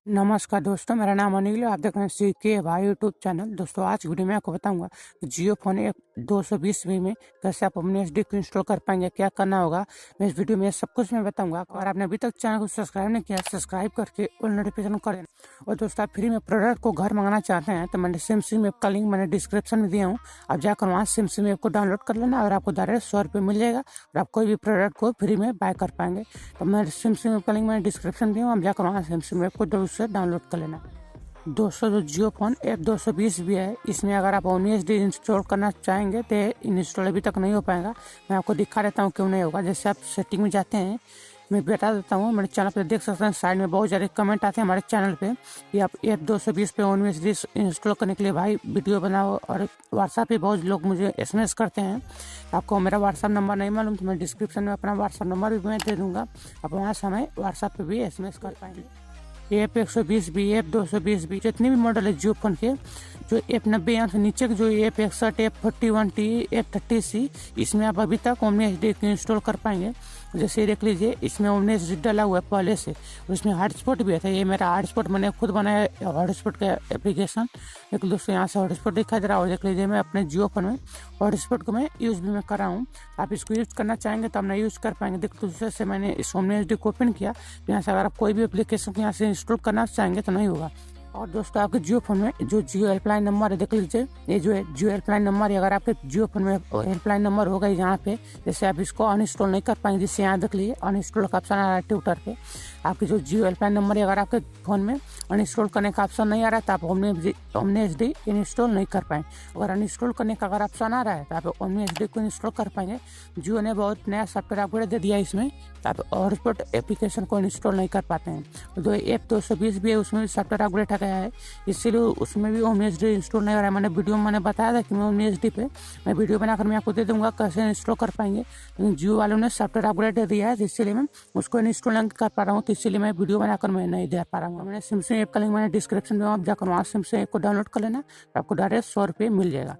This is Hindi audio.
नमस्कार दोस्तों, मेरा नाम अनिल है। आप देख रहे हैं सीके भाई यूट्यूब चैनल। दोस्तों आज की वीडियो में आपको बताऊंगा कि जियो फोन एक 220 में कैसे आप omnisd को इंस्टॉल कर पाएंगे, क्या करना होगा। मैं इस वीडियो में सब कुछ मैं बताऊंगा। और आपने अभी तक चैनल को सब्सक्राइब नहीं किया, सब्सक्राइब करके ऑल नोटिफिकेशन करें। और दोस्तों आप फ्री में प्रोडक्ट को घर मंगाना चाहते हैं तो मैंने सिम ऐप का लिंक मैंने डिस्क्रिप्शन में दिया हूँ। आप जाकर वहाँ सिम ऐप को डाउनलोड कर लेना और आपको डायरेक्ट 100 रुपये मिल जाएगा और आप कोई भी प्रोडक्ट को फ्री में बाय कर पाएंगे। तो मैं सिम ऐप का लिंक मैंने डिस्क्रिप्शन दिया हूँ, आप जाकर वहाँ सिम ऐप को जरूर से डाउनलोड कर लेना। दोस्तों जो जियो फोन F220 भी है, इसमें अगर आप omnisd इंस्टॉल करना चाहेंगे तो इंस्टॉल अभी तक नहीं हो पाएगा। मैं आपको दिखा देता हूँ क्यों नहीं होगा। जैसे आप सेटिंग में जाते हैं, मैं बता देता हूँ। मेरे चैनल पे देख सकते हैं, साइड में बहुत सारे कमेंट आते हैं हमारे चैनल पे कि आप F220 पे omnisd इंस्टॉल करने के लिए भाई वीडियो बनाओ। और व्हाट्सएप पे बहुत लोग मुझे SMS करते हैं। आपको मेरा व्हाट्सएप नंबर नहीं मालूम तो मैं डिस्क्रिप्शन में अपना व्हाट्सएप नंबर भी मैं दे दूँगा। आप वहाँ से हमें व्हाट्सएप पर भी SMS कर पाएंगे। F120b, F220b जितने भी मॉडल है जियो फोन के, जो F90 से नीचे के जो F61, F41T, F30C, इसमें आप अभी तक omnisd इंस्टॉल कर पाएंगे। जैसे देख लीजिए, इसमें omnisd डाला हुआ है पहले से, और इसमें हॉटस्पॉट भी है। ये मेरा हॉटस्पॉट मैंने खुद बनाया हॉटस्पॉट का एप्लीकेशन। एक दोस्तों यहाँ से हॉटस्पॉट दिखा दे रहा हो, देख लीजिए। मैं अपने जियो फोन में हॉटस्पॉट को मैं यूज़ भी मैं कर रहा हूँ। आप इसको यूज़ करना चाहेंगे तो आप नहीं यूज़ कर पाएंगे। देख दूसरे से मैंने इस omnisd को ओपन किया, यहाँ से अगर आप कोई भी एप्लीकेशन को यहाँ से इंस्टॉल करना चाहेंगे तो नहीं होगा। और दोस्तों आपके जियो फोन में जो जियो हेल्पलाइन नंबर है, देख लीजिए, ये जो है जियो हेल्पलाइन नंबर है। अगर आपके जियो फोन में हेल्पलाइन नंबर होगा यहाँ पे, जैसे आप इसको अनइंस्टॉल नहीं कर पाएंगे, जिससे यहाँ देख लीजिए अनइंस्टॉल का ऑप्शन आ रहा है ट्विटर पे। आपके जो जियो हेल्पलाइन नंबर है, अगर आपके फोन में अनइंस्टॉल करने का ऑप्शन नहीं आ रहा है तो आप omnisd इंस्टॉल नहीं कर पाएंगे। अगर अनइंस्टॉल करने का अगर ऑप्शन आ रहा है तो आप omnisd को इंस्टॉल कर पाएंगे। जियो ने बहुत नया सॉफ्टवेयर अपग्रेड दे दिया इसमें, तो आप हॉटस्पॉट एप्लीकेशन को इंस्टॉल नहीं कर पाते हैं। तो F220 भी है, उसमें भी सॉफ्टवेयर अपग्रेड आ गया है, इसीलिए उसमें भी omnisd इंस्टॉल नहीं हो रहा है। मैंने वीडियो में मैंने बताया था कि मैं omnisd पे मैं वीडियो बनाकर मैं आपको दे दूंगा कैसे इंस्टॉल कर पाएंगे। लेकिन जियो वालों ने सॉफ्टवेयर अपग्रेड दे दिया है, इसलिए मैं उसको इंस्टॉल नहीं कर पा रहा हूँ। तो इसलिए मैं वीडियो बनाकर मैं नहीं दे पा रहा हूँ। मैंने सिम ऐप का लिंक मैंने डिस्क्रिप्शन में, आप जाकर वहाँ सिम ऐप को डाउनलोड कर लेना, आपको डायरेक्ट 100 रुपये मिल जाएगा।